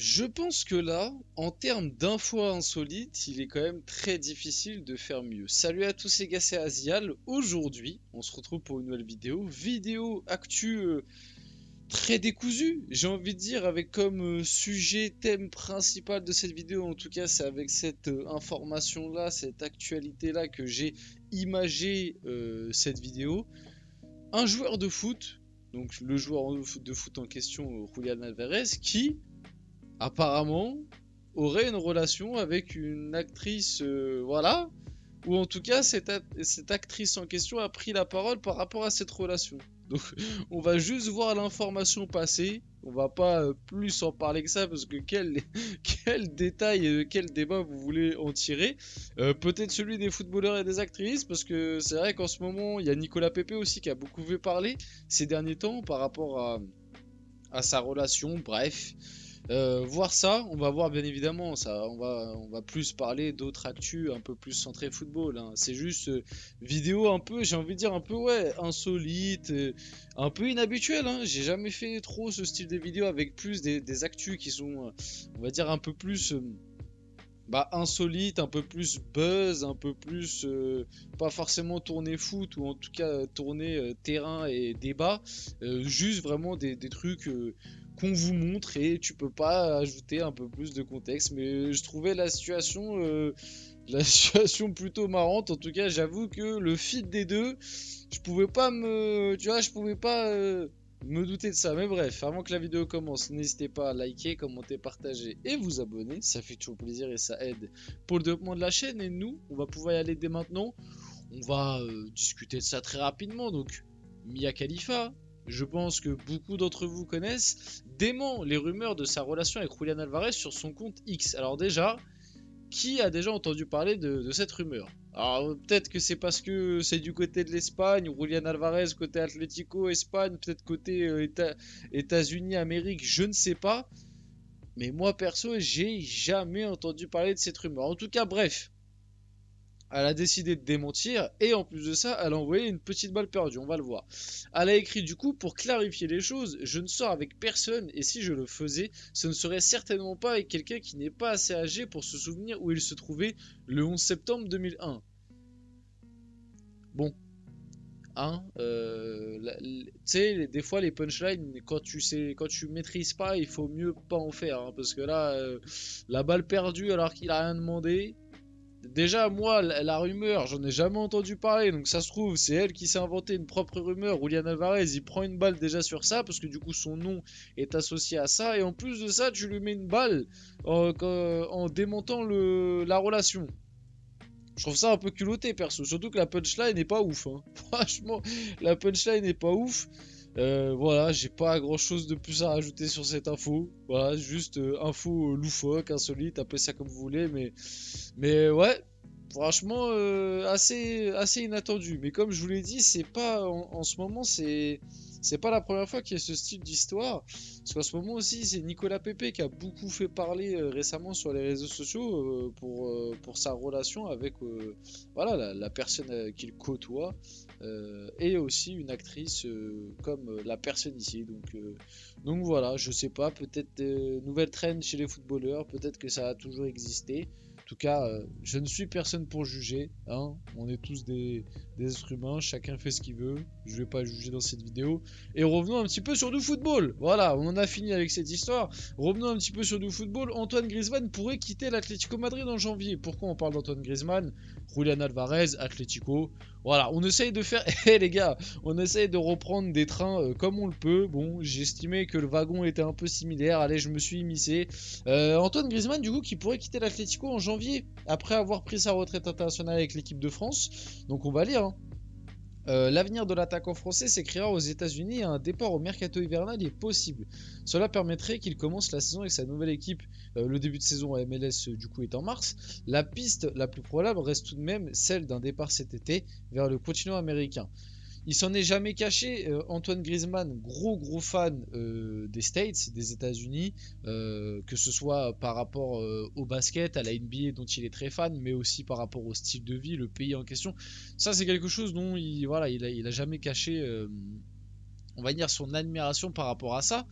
Je pense que là, en termes d'infos insolites, il est quand même très difficile de faire mieux. Salut à tous les gars, c'est Azial. Aujourd'hui, on se retrouve pour une nouvelle vidéo. Vidéo actu très décousue, j'ai envie de dire, avec comme sujet, thème principal de cette vidéo. En tout cas, c'est avec cette information-là, cette actualité-là que j'ai imagé cette vidéo. Un joueur de foot, donc le joueur de foot en question, Julian Alvarez, qui apparemment aurait une relation avec une actrice, voilà, ou en tout cas cette actrice en question a pris la parole par rapport à cette relation. Donc on va juste voir l'information passer, on va pas plus en parler que ça parce que quel détail, quel débat vous voulez en tirer. Peut-être celui des footballeurs et des actrices parce que c'est vrai qu'en ce moment il y a Nicolas Pepe aussi qui a beaucoup fait parler ces derniers temps par rapport à sa relation, bref. Voir ça, on va voir bien évidemment, ça, on va plus parler d'autres actus un peu plus centrés football, hein. C'est juste vidéo un peu, j'ai envie de dire un peu ouais, insolite, un peu inhabituel, hein. J'ai jamais fait trop ce style de vidéo avec plus des actus qui sont, on va dire un peu plus insolite, un peu plus buzz, un peu plus pas forcément tourné foot ou en tout cas tourné terrain et débat, juste vraiment des trucs qu'on vous montre et tu peux pas ajouter un peu plus de contexte. Mais je trouvais la situation plutôt marrante. En tout cas, j'avoue que le feed des deux, je pouvais pas tu vois, je pouvais pas me douter de ça. Mais bref, avant que la vidéo commence, n'hésitez pas à liker, commenter, partager et vous abonner. Ça fait toujours plaisir et ça aide pour le développement de la chaîne. Et nous, on va pouvoir y aller dès maintenant. On va discuter de ça très rapidement. Donc, Mia Khalifa, je pense que beaucoup d'entre vous connaissent, dément les rumeurs de sa relation avec Julian Alvarez sur son compte X. Alors déjà, qui a déjà entendu parler de cette rumeur? Alors peut-être que c'est parce que c'est du côté de l'Espagne, Julian Alvarez côté Atlético, Espagne, peut-être côté États-Unis, Amérique, je ne sais pas. Mais moi perso, j'ai jamais entendu parler de cette rumeur. En tout cas, bref, elle a décidé de démentir et en plus de ça, elle a envoyé une petite balle perdue, on va le voir. Elle a écrit du coup pour clarifier les choses, je ne sors avec personne et si je le faisais, ce ne serait certainement pas avec quelqu'un qui n'est pas assez âgé pour se souvenir où il se trouvait le 11 septembre 2001. Bon, hein, tu sais, des fois les punchlines, quand tu maîtrises pas, il faut mieux pas en faire, hein, parce que là, la balle perdue alors qu'il a rien demandé. Déjà, moi, la rumeur, j'en ai jamais entendu parler, donc ça se trouve, c'est elle qui s'est inventé une propre rumeur. Julian Alvarez, il prend une balle déjà sur ça, parce que du coup, son nom est associé à ça, et en plus de ça, tu lui mets une balle en démontant la relation. Je trouve ça un peu culotté, perso, surtout que la punchline n'est pas ouf, hein. Franchement, la punchline n'est pas ouf. Voilà, j'ai pas grand chose de plus à rajouter sur cette info. Voilà, juste info loufoque, insolite, appelez ça comme vous voulez, mais ouais, franchement, assez inattendu. Mais comme je vous l'ai dit, c'est pas en ce moment, c'est pas la première fois qu'il y a ce style d'histoire. Parce qu'en ce moment aussi, c'est Nicolas Pepe qui a beaucoup fait parler récemment sur les réseaux sociaux pour sa relation avec voilà, la personne qu'il côtoie. Et aussi une actrice comme la personne ici. Donc voilà, je sais pas, peut-être nouvelle trend chez les footballeurs, peut-être que ça a toujours existé. En tout cas, je ne suis personne pour juger, hein. On est tous des êtres humains, chacun fait ce qu'il veut. Je vais pas juger dans cette vidéo. Et revenons un petit peu sur du football. Voilà, on en a fini avec cette histoire. Revenons un petit peu sur du football. Antoine Griezmann pourrait quitter l'Atlético Madrid en janvier. Pourquoi on parle d'Antoine Griezmann? Julian Alvarez, Atlético. Voilà, on essaye de faire. Eh les gars, on essaye de reprendre des trains comme on le peut. Bon, j'ai estimé que le wagon était un peu similaire. Allez, je me suis immiscé. Antoine Griezmann, du coup, qui pourrait quitter l'Atlético en janvier, après avoir pris sa retraite internationale avec l'équipe de France. Donc on va lire, hein. L'avenir de l'attaquant français s'écrira aux États-Unis et un départ au mercato hivernal est possible. Cela permettrait qu'il commence la saison avec sa nouvelle équipe. Le début de saison à MLS du coup est en mars. La piste la plus probable reste tout de même celle d'un départ cet été vers le continent américain. Il s'en est jamais caché. Antoine Griezmann, gros fan des States, des États-Unis, que ce soit par rapport au basket, à la NBA dont il est très fan, mais aussi par rapport au style de vie, le pays en question. Ça, c'est quelque chose dont il a jamais caché on va dire son admiration par rapport à ça.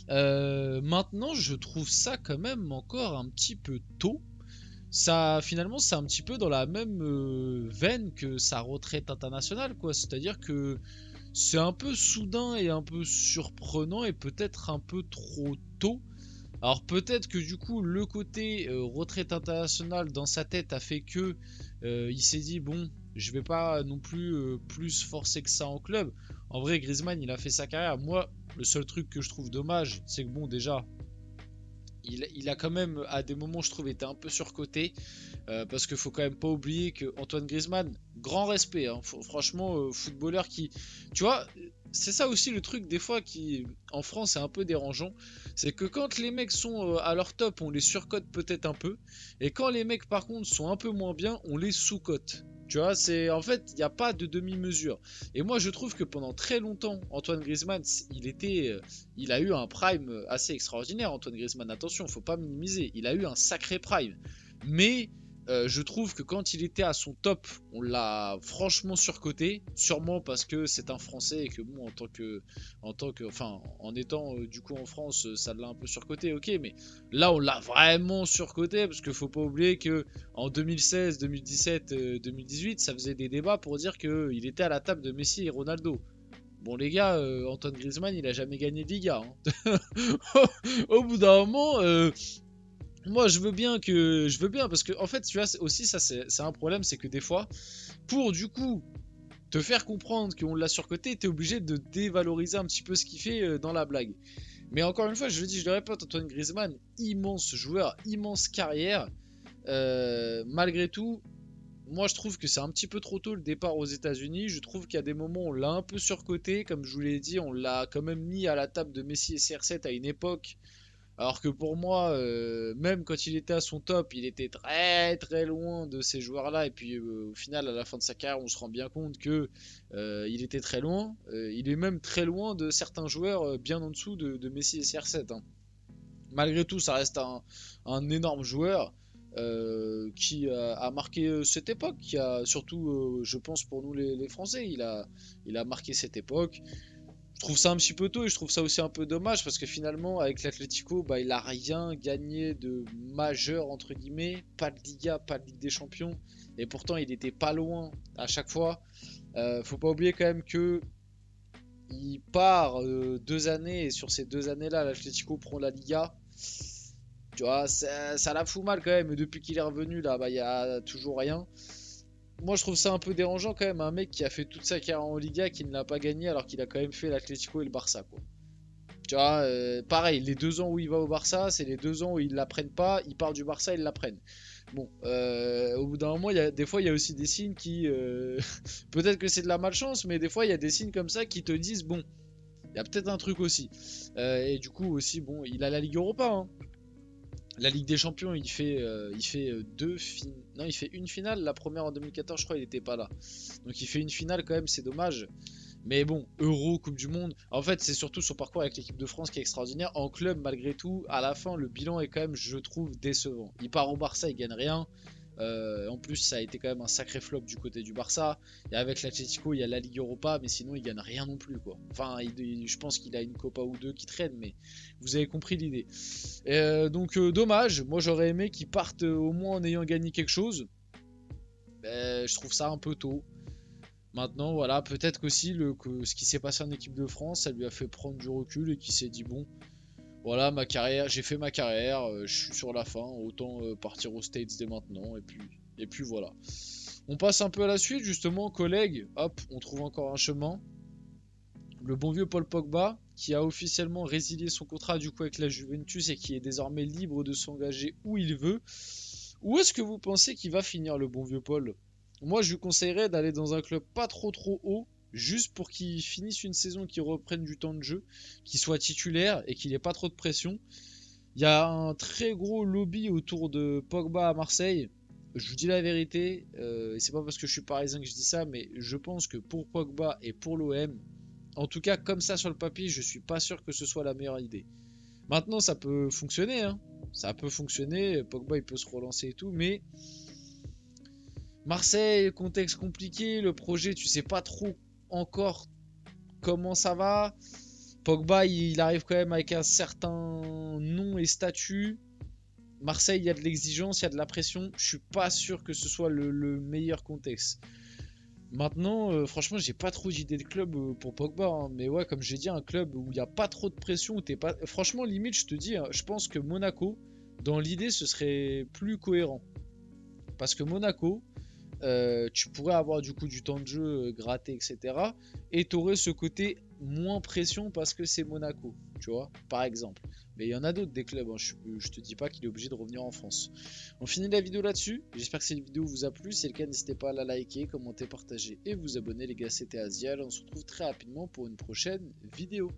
Maintenant, je trouve ça quand même encore un petit peu tôt. Ça, finalement, c'est un petit peu dans la même veine que sa retraite internationale, quoi. C'est-à-dire que c'est un peu soudain et un peu surprenant et peut-être un peu trop tôt. Alors peut-être que du coup le côté retraite internationale dans sa tête a fait que il s'est dit bon, je vais pas non plus plus forcer que ça en club. En vrai, Griezmann il a fait sa carrière. Moi, le seul truc que je trouve dommage, c'est que bon déjà il a quand même à des moments je trouve été un peu surcoté. Parce qu'il faut quand même pas oublier que Antoine Griezmann, grand respect, hein, franchement, footballeur qui, tu vois, c'est ça aussi le truc des fois qui, en France, est un peu dérangeant, c'est que quand les mecs sont à leur top, on les surcote peut-être un peu, et quand les mecs par contre sont un peu moins bien, on les sous-cote. Tu vois, c'est en fait, il n'y a pas de demi-mesure. Et moi, je trouve que pendant très longtemps, Antoine Griezmann, il a eu un prime assez extraordinaire. Antoine Griezmann, attention, faut pas minimiser. Il a eu un sacré prime. Mais je trouve que quand il était à son top, on l'a franchement surcoté, sûrement parce que c'est un Français et que bon, enfin, en étant du coup en France, ça l'a un peu surcoté, ok, mais là on l'a vraiment surcoté parce qu'il faut pas oublier que en 2016, 2017, 2018, ça faisait des débats pour dire que il était à la table de Messi et Ronaldo. Bon les gars, Antoine Griezmann, il a jamais gagné de Liga, hein. Au bout d'un moment, moi, je veux bien parce que en fait, tu vois, aussi ça c'est un problème, c'est que des fois, pour du coup te faire comprendre qu'on l'a surcoté, t'es obligé de dévaloriser un petit peu ce qu'il fait dans la blague. Mais encore une fois, je le dis, je le répète, Antoine Griezmann, immense joueur, immense carrière. Malgré tout, moi je trouve que c'est un petit peu trop tôt le départ aux États-Unis. Je trouve qu'il y a des moments où on l'a un peu surcoté, comme je vous l'ai dit, on l'a quand même mis à la table de Messi et CR7 à une époque. Alors que pour moi, même quand il était à son top, il était très très loin de ces joueurs-là. Et puis au final, à la fin de sa carrière, on se rend bien compte que il était très loin. Il est même très loin de certains joueurs bien en dessous de Messi et CR7, hein. Malgré tout, ça reste un énorme joueur qui a marqué cette époque, qui a surtout, je pense pour nous les Français, il a marqué cette époque. Je trouve ça un petit peu tôt et je trouve ça aussi un peu dommage parce que finalement avec l'Atlético bah, il a rien gagné de majeur entre guillemets, pas de Liga, pas de Ligue des Champions et pourtant il était pas loin à chaque fois. Faut pas oublier quand même que il part 2 années et sur ces 2 années là l'Atlético prend la Liga. Tu vois, ça la fout mal quand même et depuis qu'il est revenu là bah il y a toujours rien. Moi je trouve ça un peu dérangeant quand même un mec qui a fait toute sa carrière en Liga qui ne l'a pas gagné alors qu'il a quand même fait l'Atlético et le Barça quoi. Tu vois, pareil, les 2 ans où il va au Barça, c'est les 2 ans où ils la prennent pas, il part du Barça, ils la prennent. Bon, au bout d'un moment, des fois, il y a aussi des signes qui... peut-être que c'est de la malchance, mais des fois, il y a des signes comme ça qui te disent, bon, il y a peut-être un truc aussi. Et du coup aussi, bon, il a la Ligue Europa, hein. La Ligue des Champions, non, il fait une finale. La première en 2014, je crois, il était pas là. Donc il fait une finale quand même, c'est dommage. Mais bon, Euro, Coupe du Monde. En fait, c'est surtout son parcours avec l'équipe de France qui est extraordinaire. En club, malgré tout, à la fin, le bilan est quand même, je trouve, décevant. Il part au Barça, il gagne rien. En plus, ça a été quand même un sacré flop du côté du Barça. Et avec l'Atlético, il y a la Ligue Europa, mais sinon, il gagne rien non plus, quoi. Enfin, je pense qu'il a une Copa ou deux qui traîne, mais vous avez compris l'idée. Donc, dommage. Moi, j'aurais aimé qu'il parte au moins en ayant gagné quelque chose. Je trouve ça un peu tôt. Maintenant, voilà, peut-être qu'aussi que ce qui s'est passé en équipe de France, ça lui a fait prendre du recul et qu'il s'est dit bon, voilà ma carrière, j'ai fait ma carrière, je suis sur la fin, autant partir aux States dès maintenant et puis voilà. On passe un peu à la suite justement, collègues, hop, on trouve encore un chemin. Le bon vieux Paul Pogba, qui a officiellement résilié son contrat du coup avec la Juventus et qui est désormais libre de s'engager où il veut. Où est-ce que vous pensez qu'il va finir le bon vieux Paul? Moi, je lui conseillerais d'aller dans un club pas trop trop haut, juste pour qu'il finisse une saison, qu'il reprenne du temps de jeu, qu'il soit titulaire et qu'il ait pas trop de pression. Il y a un très gros lobby autour de Pogba à Marseille. Je vous dis la vérité, et c'est pas parce que je suis parisien que je dis ça, mais je pense que pour Pogba et pour l'OM, en tout cas comme ça sur le papier, je suis pas sûr que ce soit la meilleure idée. Maintenant, ça peut fonctionner, hein. Ça peut fonctionner, Pogba il peut se relancer et tout, mais Marseille, contexte compliqué, le projet, tu sais pas trop encore comment ça va. Pogba, il arrive quand même avec un certain nom et statut. Marseille, il y a de l'exigence, il y a de la pression. Je suis pas sûr que ce soit le meilleur contexte. Maintenant, franchement, j'ai pas trop d'idées de club pour Pogba, hein. Mais ouais, comme j'ai dit, un club où il n'y a pas trop de pression, où t'es pas. Franchement, limite, je te dis, hein, je pense que Monaco, dans l'idée, ce serait plus cohérent. Parce que Monaco, tu pourrais avoir du coup du temps de jeu gratté, etc. Et tu aurais ce côté moins pression parce que c'est Monaco, tu vois, par exemple. Mais il y en a d'autres des clubs, hein. Je te dis pas qu'il est obligé de revenir en France. On finit la vidéo là-dessus. J'espère que cette vidéo vous a plu. Si c'est le cas, n'hésitez pas à la liker, commenter, partager et vous abonner, les gars. C'était Asial. On se retrouve très rapidement pour une prochaine vidéo.